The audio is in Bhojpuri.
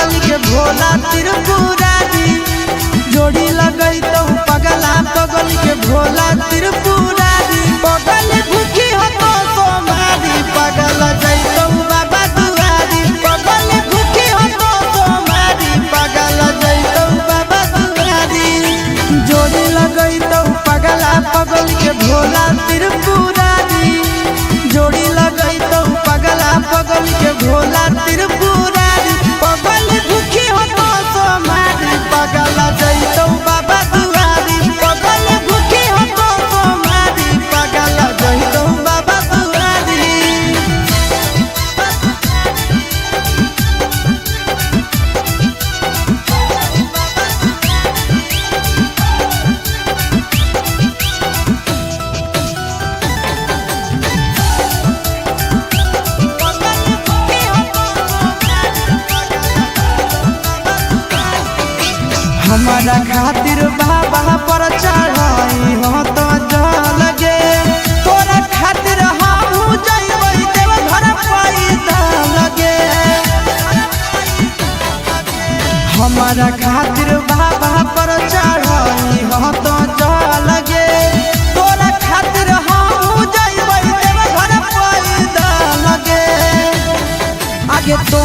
पगल के भोला त्रिपुरारी जोड़ी लगई तो पगला पगल के भोला त्रिपुरारी पगल भूखी हो तो सोमारी पगल जैतो बाबा दुआरी पगल भूखी हो तो सोमारी पगल जैतो बाबा दुआरी जोड़ी लगई तो पगला पगल के भोला त्रिपुरारी जोड़ी लगई तो पगला पगल के भोला त्रिपुरारी पगल भूखी हो तो सोमारी पगल जैतो बाबा दुआरी पगल भूखी हो तो सोमारी पगल जैतो बाबा दुआरी। हमारा खातिर बाबा पर चढ़ाई हो तो जल गे तोरा खातिर हम जइबै देव घर पैसा लगे हमारा खातिर बाबा पर चढ़ाई हो तो जल गे तोरा खातिर हम जइबै देव घर पैसा लगे आगे तो